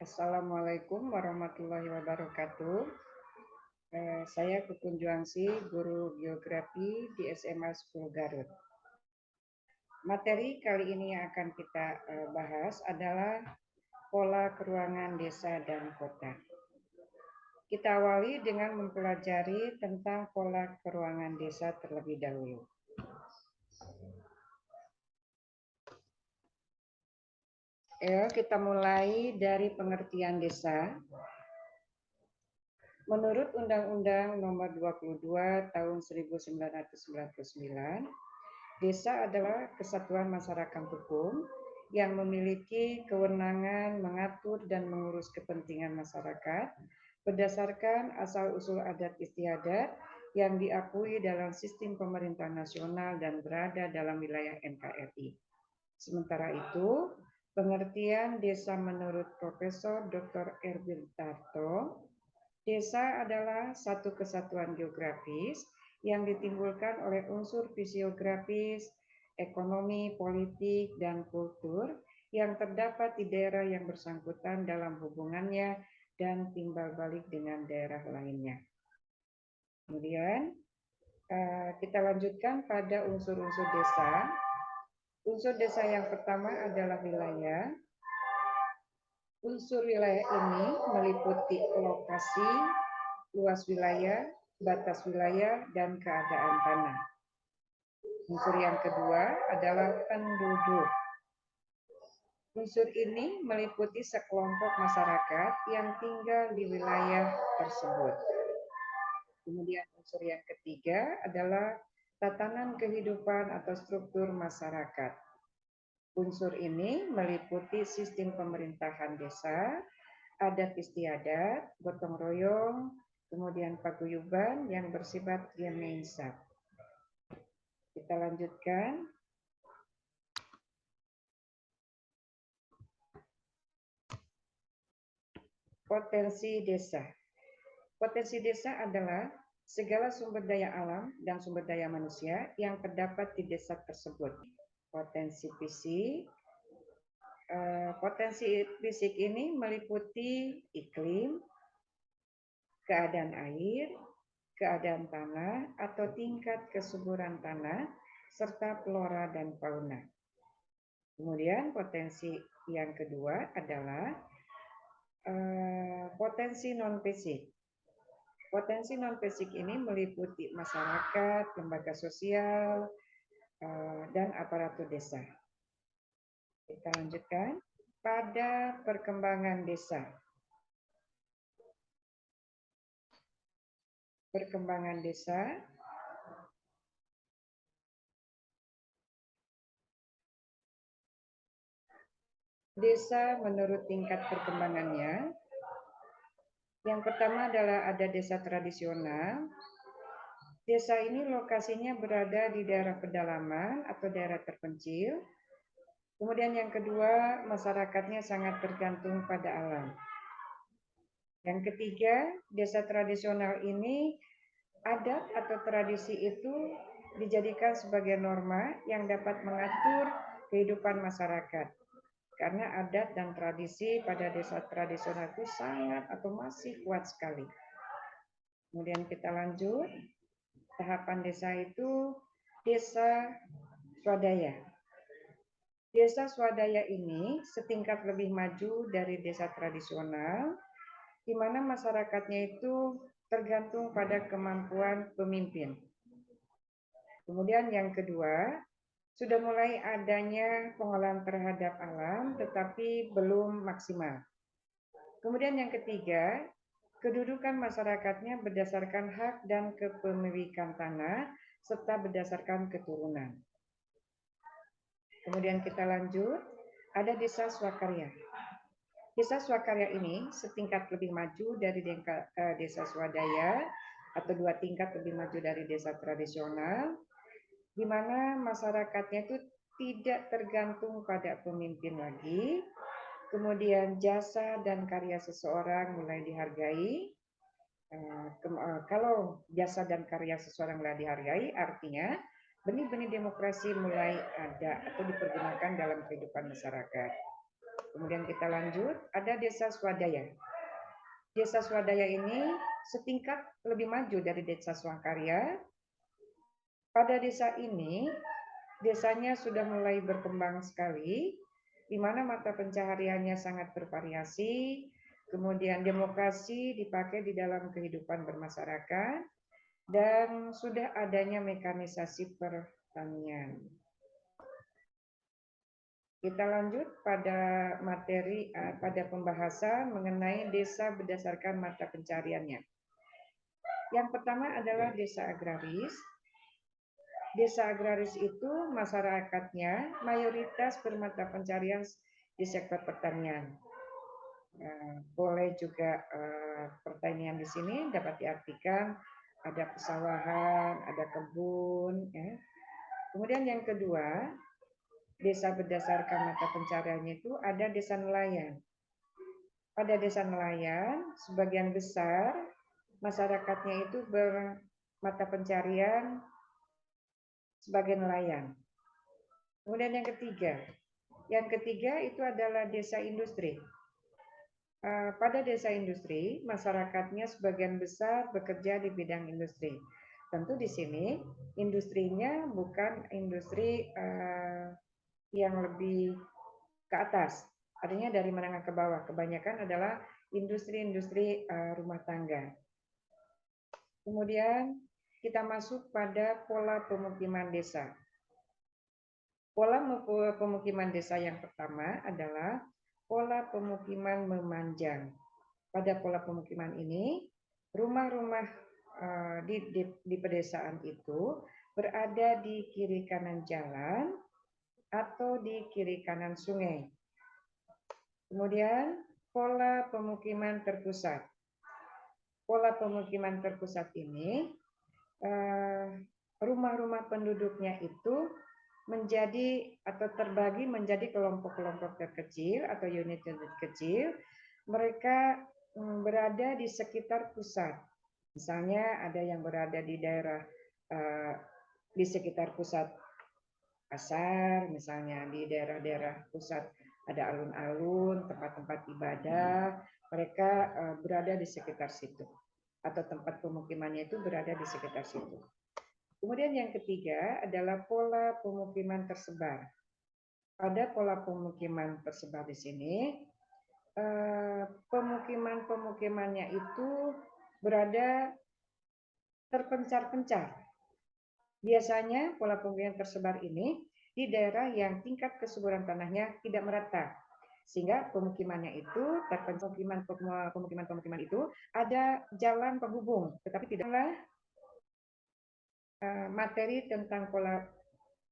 Assalamualaikum warahmatullahi wabarakatuh. Saya Kukun Juangsi, guru geografi di SMA 10 Garut. Materi kali ini yang akan kita bahas adalah pola keruangan desa dan kota. Kita awali dengan mempelajari tentang pola keruangan desa terlebih dahulu. Kita mulai dari pengertian desa. Menurut Undang-Undang Nomor 22 Tahun 1999, desa adalah kesatuan masyarakat hukum yang memiliki kewenangan mengatur dan mengurus kepentingan masyarakat berdasarkan asal-usul adat istiadat yang diakui dalam sistem pemerintah nasional dan berada dalam wilayah NKRI. Sementara itu, pengertian desa menurut Profesor Dr. Erwin Tarto, desa adalah satu kesatuan geografis yang ditimbulkan oleh unsur fisiografis, ekonomi, politik, dan kultur yang terdapat di daerah yang bersangkutan dalam hubungannya dan timbal balik dengan daerah lainnya. Kemudian kita lanjutkan pada unsur-unsur desa. Unsur desa yang pertama adalah wilayah. Unsur wilayah ini meliputi lokasi, luas wilayah, batas wilayah, dan keadaan tanah. Unsur yang kedua adalah penduduk. Unsur ini meliputi sekelompok masyarakat yang tinggal di wilayah tersebut. Kemudian unsur yang ketiga adalah tatanan kehidupan atau struktur masyarakat. Unsur ini meliputi sistem pemerintahan desa, adat istiadat, gotong royong, kemudian paguyuban yang bersifat gemeinsap. Kita lanjutkan. Potensi desa. Potensi desa adalah segala sumber daya alam dan sumber daya manusia yang terdapat di desa tersebut. Potensi fisik. Potensi fisik ini meliputi iklim, keadaan air, keadaan tanah atau tingkat kesuburan tanah, serta flora dan fauna. Kemudian potensi yang kedua adalah potensi non-fisik. Potensi non-fisik ini meliputi masyarakat, lembaga sosial, dan aparatur desa. Kita lanjutkan pada perkembangan desa. Perkembangan desa menurut tingkat perkembangannya. Yang pertama adalah ada desa tradisional. Desa ini lokasinya berada di daerah pedalaman atau daerah terpencil. Kemudian yang kedua, masyarakatnya sangat tergantung pada alam. Yang ketiga, desa tradisional ini adat atau tradisi itu dijadikan sebagai norma yang dapat mengatur kehidupan masyarakat. Karena adat dan tradisi pada desa tradisional itu sangat atau masih kuat sekali. Kemudian kita lanjut, tahapan desa itu desa swadaya. Desa swadaya ini setingkat lebih maju dari desa tradisional, di mana masyarakatnya itu tergantung pada kemampuan pemimpin. Kemudian yang kedua, sudah mulai adanya pengolahan terhadap alam, tetapi belum maksimal. Kemudian yang ketiga, kedudukan masyarakatnya berdasarkan hak dan kepemilikan tanah, serta berdasarkan keturunan. Kemudian kita lanjut, ada desa swakarya. Desa swakarya ini setingkat lebih maju dari desa swadaya, atau 2 tingkat lebih maju dari desa tradisional, di mana masyarakatnya itu tidak tergantung pada pemimpin lagi, kemudian jasa dan karya seseorang mulai dihargai. Kalau jasa dan karya seseorang mulai dihargai, artinya benih-benih demokrasi mulai ada atau dipergunakan dalam kehidupan masyarakat. Kemudian kita lanjut, ada desa swadaya. Desa swadaya ini setingkat lebih maju dari desa swakarya. Pada desa ini, desanya sudah mulai berkembang sekali, di mana mata pencahariannya sangat bervariasi, kemudian demokrasi dipakai di dalam kehidupan bermasyarakat, dan sudah adanya mekanisasi pertanian. Kita lanjut pada materi, pada pembahasan mengenai desa berdasarkan mata pencariannya. Yang pertama adalah desa agraris. Desa agraris itu masyarakatnya mayoritas bermata pencarian di sektor pertanian. Boleh juga pertanian di sini dapat diartikan ada pesawahan, ada kebun. Ya. Kemudian yang kedua, desa berdasarkan mata pencariannya itu ada desa nelayan. Pada desa nelayan, sebagian besar masyarakatnya itu bermata pencarian sebagai nelayan. Kemudian yang ketiga itu adalah desa industri. Pada desa industri, masyarakatnya sebagian besar bekerja di bidang industri. Tentu di sini industrinya bukan industri yang lebih ke atas, artinya dari menengah ke bawah. Kebanyakan adalah industri-industri rumah tangga. Kemudian kita masuk pada pola pemukiman desa. Pola pemukiman desa yang pertama adalah pola pemukiman memanjang. Pada pola pemukiman ini, rumah-rumah di pedesaan itu berada di kiri kanan jalan atau di kiri kanan sungai. Kemudian pola pemukiman terpusat. Pola pemukiman terpusat ini rumah-rumah penduduknya itu menjadi atau terbagi menjadi kelompok-kelompok terkecil atau unit-unit kecil. Mereka berada di sekitar pusat. Misalnya ada yang berada di daerah di sekitar pusat pasar, misalnya di daerah-daerah pusat ada alun-alun, tempat-tempat ibadah, mereka berada di sekitar situ. Atau tempat pemukimannya itu berada di sekitar situ. Kemudian yang ketiga adalah pola pemukiman tersebar. Pada pola pemukiman tersebar di sini, pemukiman-pemukimannya itu berada terpencar-pencar. Biasanya pola pemukiman tersebar ini di daerah yang tingkat kesuburan tanahnya tidak merata. Sehingga pemukimannya itu, pemukiman itu ada jalan penghubung, tetapi tidaklah materi tentang pola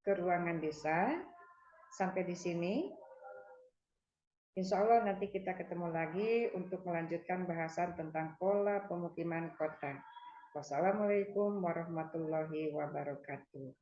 keruangan desa. Sampai di sini. Insya Allah nanti kita ketemu lagi untuk melanjutkan bahasan tentang pola pemukiman kota. Wassalamualaikum warahmatullahi wabarakatuh.